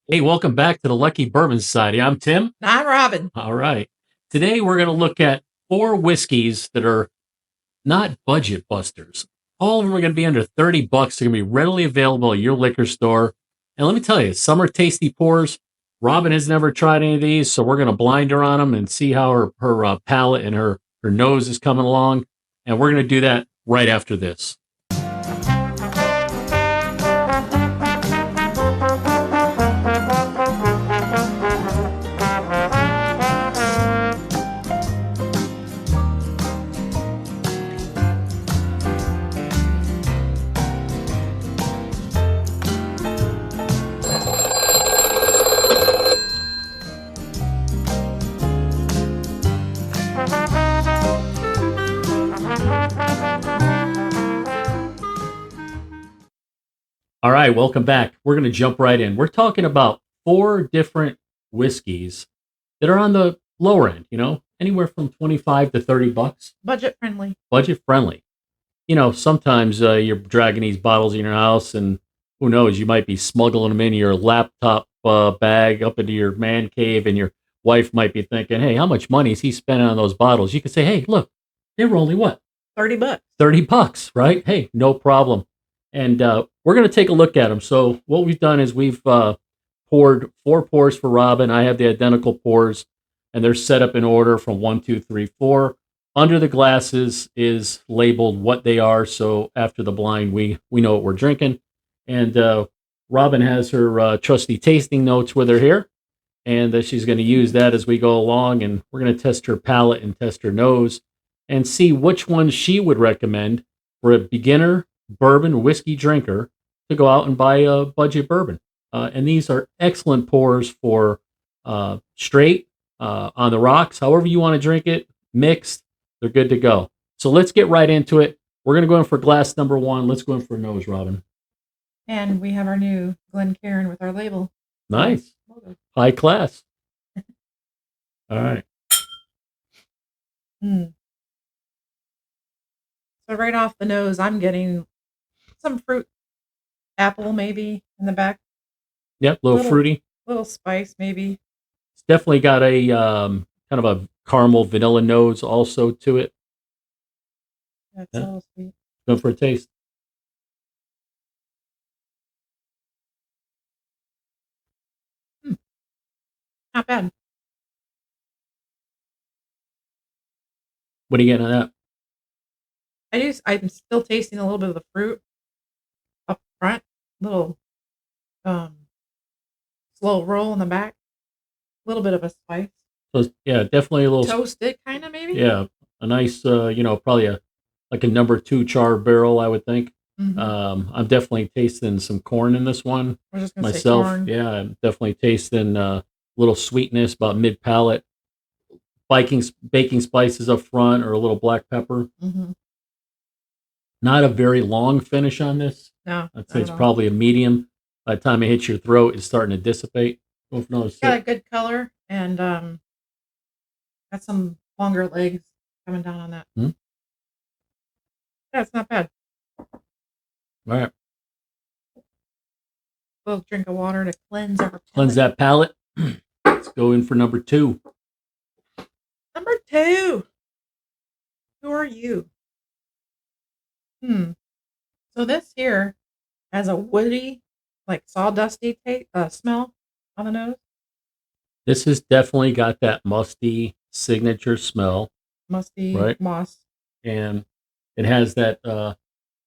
Hey, welcome back to the Lucky Bourbon Society. I'm Tim. I'm Robin. All right. Today we're going to look at four whiskeys that are not budget busters. All of them are going to be under 30 bucks. They're going to be readily available at your liquor store. And let me tell you, some are tasty pours. Robin has never tried any of these, so we're going to blind her on them and see how her palate and her nose is coming along. And we're going to do that right after this. All right, welcome back. We're going to jump right in. We're talking about four different whiskeys that are on the lower end, anywhere from 25 to 30 bucks, Budget friendly. budget friendly. Sometimes you're dragging these bottles in your house, and who knows, you might be smuggling them in your laptop bag up into your man cave, and your wife might be thinking, hey, how much money is he spending on those bottles? You can say, hey, look, they were only what? 30 bucks. 30 bucks, right? Hey, no problem. And we're going to take a look at them. So what we've done is we've poured four pours for Robin. I have the identical pours, and they're set up in order from 1, 2, 3, 4. Under the glasses is labeled what they are. So after the blind, we know what we're drinking. And Robin has her trusty tasting notes with her here, and she's going to use that as we go along. And we're going to test her palate and test her nose and see which one she would recommend for a beginner bourbon whiskey drinker to go out and buy a budget bourbon. And these are excellent pours for straight, on the rocks, however you want to drink it, mixed, they're good to go. So let's get right into it. We're going to go in for glass number one. Let's go in for nose, Robin. And we have our new Glencairn with our label. Nice. High class. All right. So right off the nose, I'm getting some fruit, apple maybe in the back. Yep, a little fruity. Little spice maybe. It's definitely got a kind of a caramel vanilla nose also to it. That's a little sweet. Go for a taste. Not bad. What are you getting on that? I'm still tasting a little bit of the fruit up front. Little slow roll in the back. A little bit of a spice. So yeah, definitely a little toasted kind of maybe. Yeah, a nice probably like a number 2 char barrel, I would think. I'm definitely tasting some corn in this one I was just gonna myself. say corn. Yeah, I'm definitely tasting a little sweetness, about mid palate. Baking spices up front, or a little black pepper. Not a very long finish on this. No, I'd say it's probably a medium. By the time it hits your throat, it's starting to dissipate. Got a good color, and got some longer legs coming down on that. Yeah, it's not bad. All right. A little drink of water to cleanse our palate. Cleanse that palate. Let's go in for number 2. Number 2. Who are you? So this here has a woody, like sawdusty smell on the nose. This has definitely got that musty signature smell. Musty, right? Moss. And it has that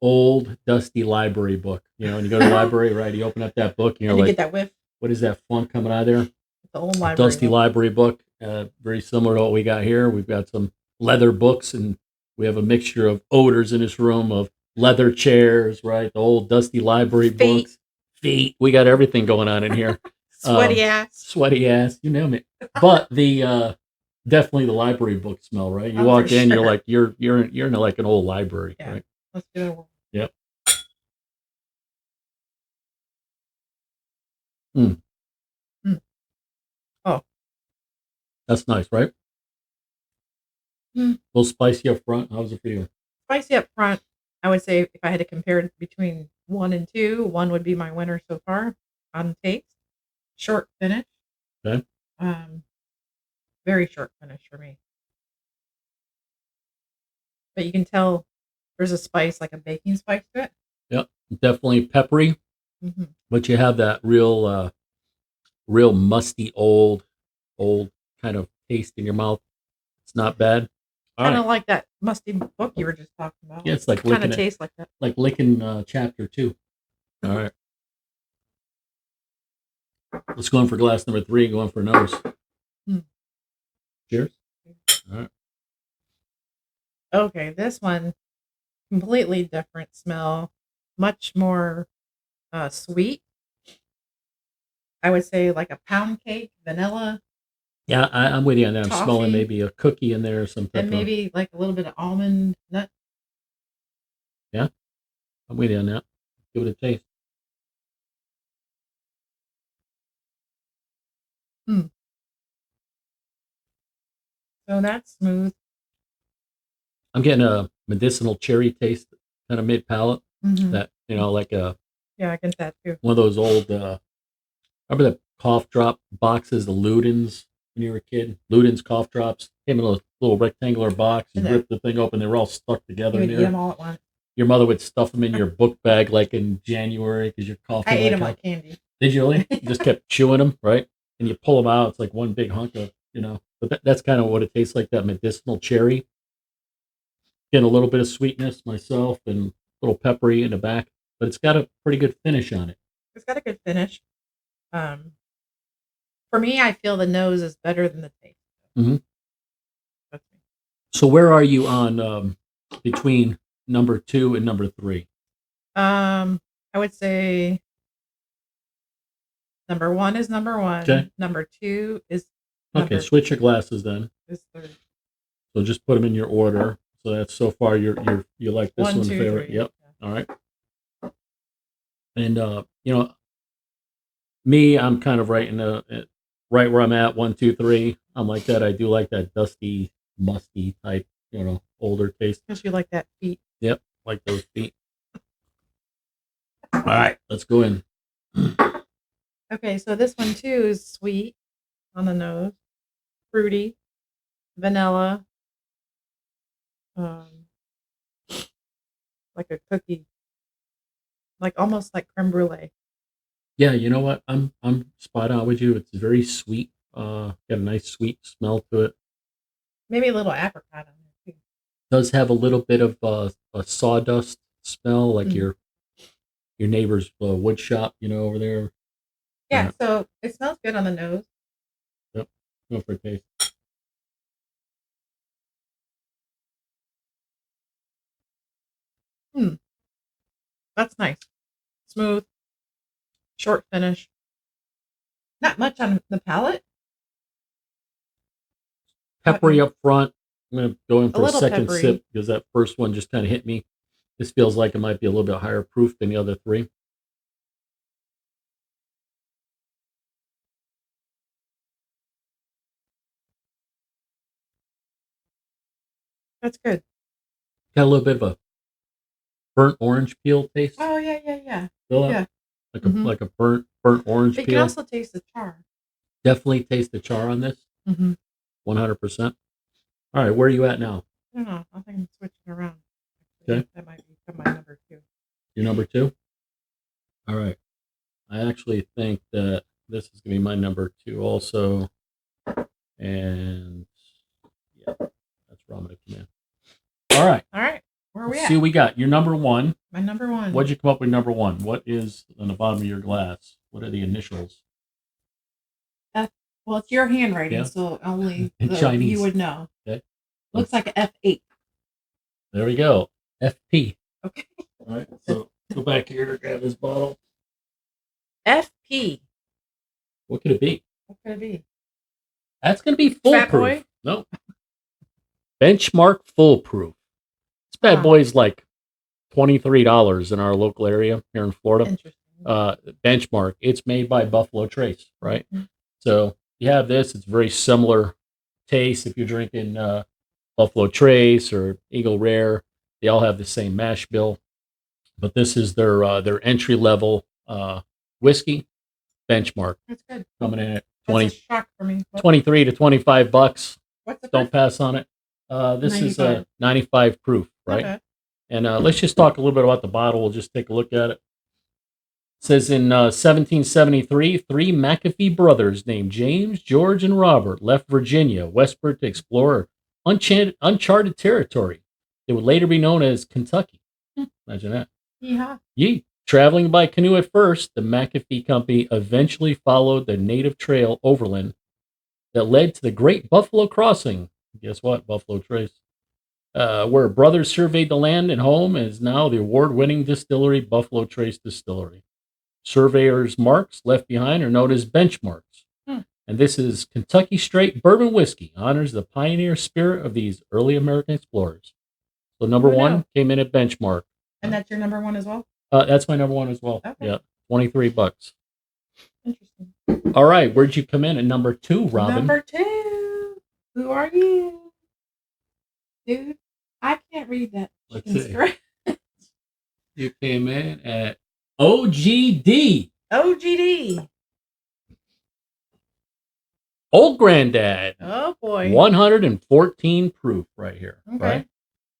old dusty library book. When you go to the library, right? You open up that book and you're And you like, get that whiff. what is that funk coming out of there? The old library Dusty library book. Very similar to what we got here. We've got some leather books, and we have a mixture of odors in this room of leather chairs, right? The old dusty library books. Feet. We got everything going on in here. Sweaty ass. You name it. But the definitely the library book smell, right? You walk in, sure. you're like you're in like an old library, Yeah. right? Let's give it a whirl. Yep. Oh, that's nice, right? A little spicy up front. How's it for you? Spicy up front. I would say if I had to compare it between 1 and 2, 1 would be my winner so far on taste. short finish. Okay. Very short finish for me. But you can tell there's a spice, like a baking spice to it. Yep. Definitely peppery, Mm-hmm. but you have that real musty old kind of taste in your mouth. It's not bad. All Kind right. of like that musty book you were just talking about. Yeah, it's like Kind of licking it, tastes like that. like licking chapter 2. All right. Let's go in for glass number 3. Going for nose. Cheers. All right. Okay, this one completely different smell, much more sweet. I would say like a pound cake, vanilla, Yeah, I'm with you on that. I'm smelling toffee, maybe a cookie in there or some type and of. maybe like a little bit of almond nut. Yeah, I'm with you on that. Give it a taste. Mm. So that's smooth. I'm getting a medicinal cherry taste, kind of mid palate. Mm-hmm. That like Yeah, I get that too. one of those old. Remember the cough drop boxes, the Ludens when you were a kid? Ludens cough drops came in a little rectangular box. You And rip the thing open, they were all stuck you together would in eat there. them all at once. Your mother would stuff them in your book bag like in January because you're I coughing ate like them hell. like candy. Did you really? You just kept chewing them, right? And you pull them out. It's like one big hunk of. But that's kind of what it tastes like, that medicinal cherry. Getting a little bit of sweetness myself and a little peppery in the back. But it's got a pretty good finish on it. It's got a good finish. Um, for me, I feel the nose is better than the taste. Mm-hmm. That's me. So where are you on between number 2 and number 3? I would say number one is number one. Okay. Number two is Okay, switch your glasses then. is third. So just put them in your order. So that's so far you like this 1, one 2, favorite. 3. Yep. Yeah. All right. And me, I'm kind of right in right where I'm at. 1, 2, 3. I'm like that. I do like that dusty, musty type, older taste. Because you like that feet. Yep, like those feet. All right, let's go in. Okay, so this one too is sweet on the nose, fruity, vanilla, um, like a cookie, like almost like creme brulee. Yeah, you know what? I'm spot on with you. It's very sweet. Got a nice sweet smell to it. Maybe a little apricot on there too. Does have a little bit of a sawdust smell, like your neighbor's wood shop, over there. Yeah, so it smells good on the nose. Yep. Go for a taste. That's nice. Smooth, short finish. Not much on the palate. Peppery up front. I'm gonna go in A for a little second peppery. sip because that first one just kind of hit me. This feels like it might be a little bit higher proof than the other 3. That's good. Got a little bit of a burnt orange peel taste. Oh yeah. Feel Yeah. like Mhm. a burnt orange But you can peel. also taste the char. Definitely taste the char on this. Mm-hmm. 100%. All right, where are you at now? I don't know. I think I'm switching around. Okay. That might become my number 2. You're number 2? All right. I actually think that this is going to be my number 2 also. And yeah, that's where I'm going to come in. All right. All right. Where are we Let's at? see what we got. Your number 1. My number 1. What'd you come up with number 1? What is on the bottom of your glass? What are the initials? Well, it's your handwriting, Yeah. so only In Chinese. you would know. Okay. Looks like an F8. There we go. FP. Okay. All right. So go back here to grab this bottle. FP. What could it be? What could it be? That's going to be Fat foolproof. Boy? No. Benchmark foolproof. This bad boy's like $23 in our local area here in Florida. Interesting. Benchmark. It's made by Buffalo Trace, right? Mm-hmm. So you have this. It's very similar taste. If you're drinking Buffalo Trace or Eagle Rare, they all have the same mash bill. But this is their entry level whiskey. Benchmark, That's good. coming in at That's a shock for me. 23 to $25. What's the Don't proof? pass on it. This is 95. a 95 proof, Not right? bad. And let's just talk a little bit about the bottle. We'll just take a look at it. It says in 1773, three McAfee brothers named James, George, and Robert left Virginia westward to explore uncharted territory. It would later be known as Kentucky. Imagine that. Yeehaw. Yee. Traveling by canoe at first, the McAfee Company eventually followed the native trail overland that led to the Great Buffalo Crossing. Guess what? Buffalo Trace. Where brothers surveyed the land and home is now the award-winning distillery, Buffalo Trace Distillery. Surveyors' marks left behind are known as benchmarks. And this is Kentucky Straight Bourbon Whiskey, honors the pioneer spirit of these early American explorers. So number one came in at benchmark. And that's your number one as well? That's my number one as well. Okay. Yeah, $23. Interesting. All right, where'd you come in at number two, Robin? Number two. Who are you? Dude, I can't read that. Let's see. You came in at OGD. OGD. Old Granddad. Oh, boy. 114 proof right here. Okay. Right?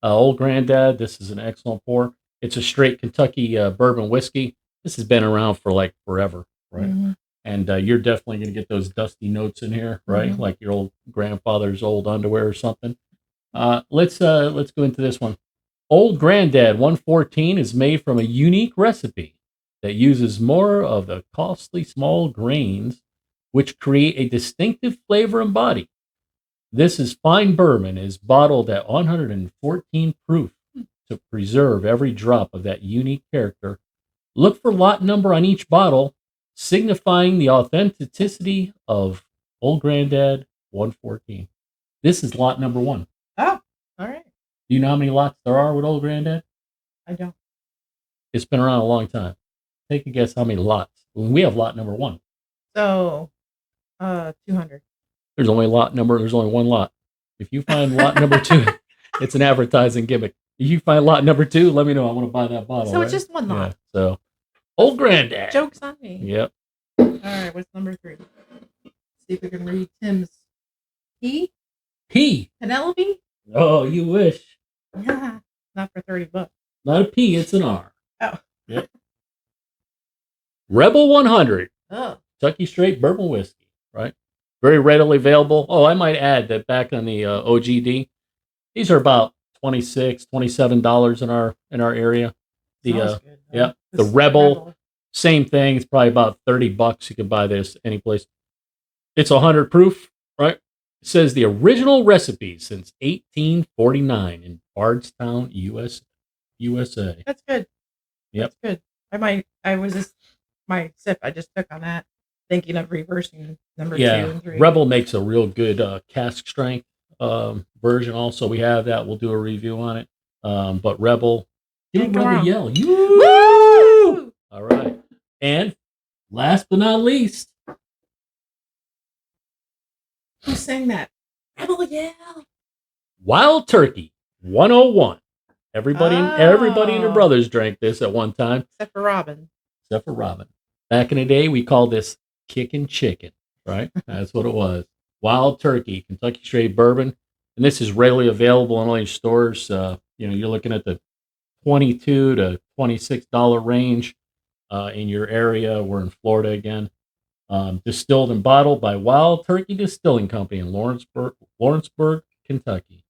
Old Granddad, this is an excellent pour. It's a straight Kentucky bourbon whiskey. This has been around for like forever, right? Mm-hmm. And you're definitely going to get those dusty notes in here, right? Mm-hmm. Like your old grandfather's old underwear or something. Let's go into this one. Old Granddad 114 is made from a unique recipe that uses more of the costly small grains, which create a distinctive flavor and body. This is fine bourbon, is bottled at 114 proof to preserve every drop of that unique character. Look for lot number on each bottle, signifying the authenticity of Old Granddad 114. This is lot number one. Oh, all right. Do you know how many lots there are with Old Granddad? I don't. It's been around a long time. Take a guess how many lots. We have lot number one. So, 200. There's only one lot. If you find lot number two, it's an advertising gimmick. If you find lot number two, let me know. I want to buy that bottle. So it's just one lot. Yeah, so Old Granddad. Joke's on me. Yep. All right, what's number three? See if we can read Tim's P. P. Penelope? Oh, you wish. Yeah. Not for $30. Not a P, it's an R. Oh. Yep. Rebel 100. Oh. Kentucky Straight Bourbon Whiskey, right? Very readily available. Oh, I might add that back on the OGD, these are about $26, $27 in our area. The good, the Rebel, same thing. It's probably about $30. You can buy this any place. It's 100 proof, right? It says the original recipe since 1849 in Bardstown, USA. That's good. Yep. That's good. My sip I just took on that, thinking of reversing number 2 and 3. Rebel makes a real good cask strength version. Also, we have that. We'll do a review on it. But Rebel, give Rebel yell. Woo! All right. And last but not least, who sang that? Rebel yell. Wild Turkey 101. Everybody and their brothers drank this at one time. Except for Robin. Back in the day, we called this kickin' chicken, right? That's what it was. Wild Turkey, Kentucky Straight Bourbon. And this is readily available in all your stores. You're looking at the $22 to $26 range in your area. We're in Florida again. Distilled and bottled by Wild Turkey Distilling Company in Lawrenceburg, Kentucky.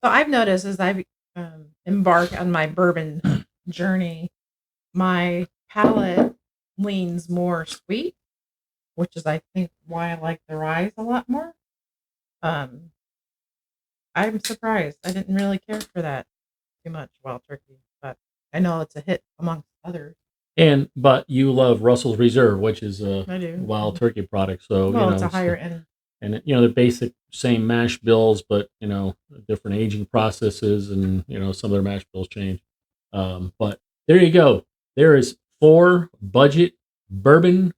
So I've noticed as I've embarked on my bourbon journey, my palate leans more sweet, which is, I think, why I like the rye a lot more. I'm surprised. I didn't really care for that too much, Wild Turkey, but I know it's a hit amongst others. But you love Russell's Reserve, which is I do. Wild Turkey product. So it's a higher end. And the basic same mash bills, but different aging processes, and some of their mash bills change. But there you go. There is 4 budget bourbon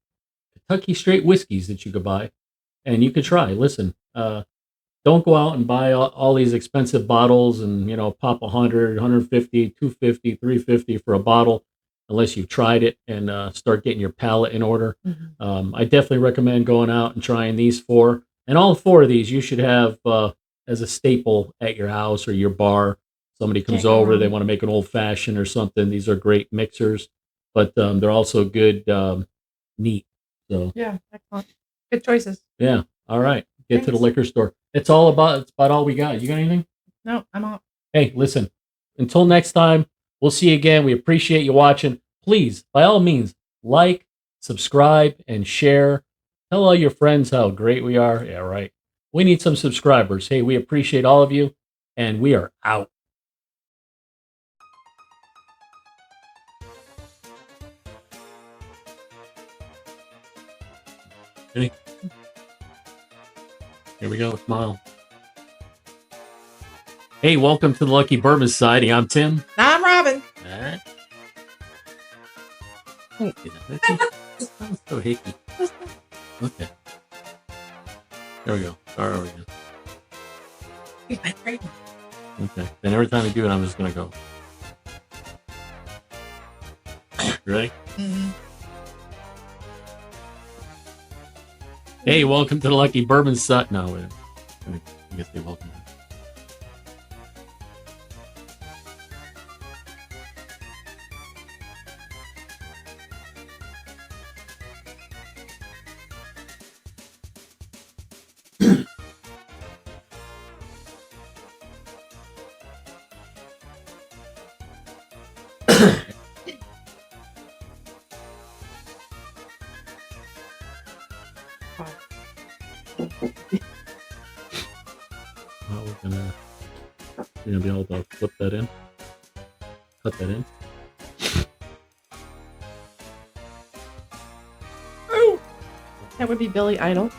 Kentucky Straight whiskeys that you could buy, and you could try. Listen, don't go out and buy all these expensive bottles and pop 100, 150, 250, 350 for a bottle. unless you've tried it and start getting your palate in order. I definitely recommend going out and trying these four. And all four of these you should have as a staple at your house or your bar. Somebody comes over, they want to make an old fashioned or something. These are great mixers, but they're also good neat. So yeah, excellent. Good choices. yeah. All right. Get to the Thanks. liquor store. It's about all we got. You got anything? No, I'm out. Hey, listen. Until next time, we'll see you again. We appreciate you watching. Please, by all means, like, subscribe, and share. Tell all your friends how great we are. Yeah, right. We need some subscribers. Hey, we appreciate all of you, and we are out. Ready? Here we go. Smile. Hey, welcome to the Lucky Bourbon Society. I'm Tim. I'm Robin. All right. That sounds so hicky. Okay. There we go. Start over again. Okay. Then every time I do it, I'm just going to go. Ready? Mm-hmm. Hey, welcome to the Lucky Bourbon Society. No, wait. I guess they welcome. Well, we're gonna be able to flip that in, cut that in. That would be Billy Idol.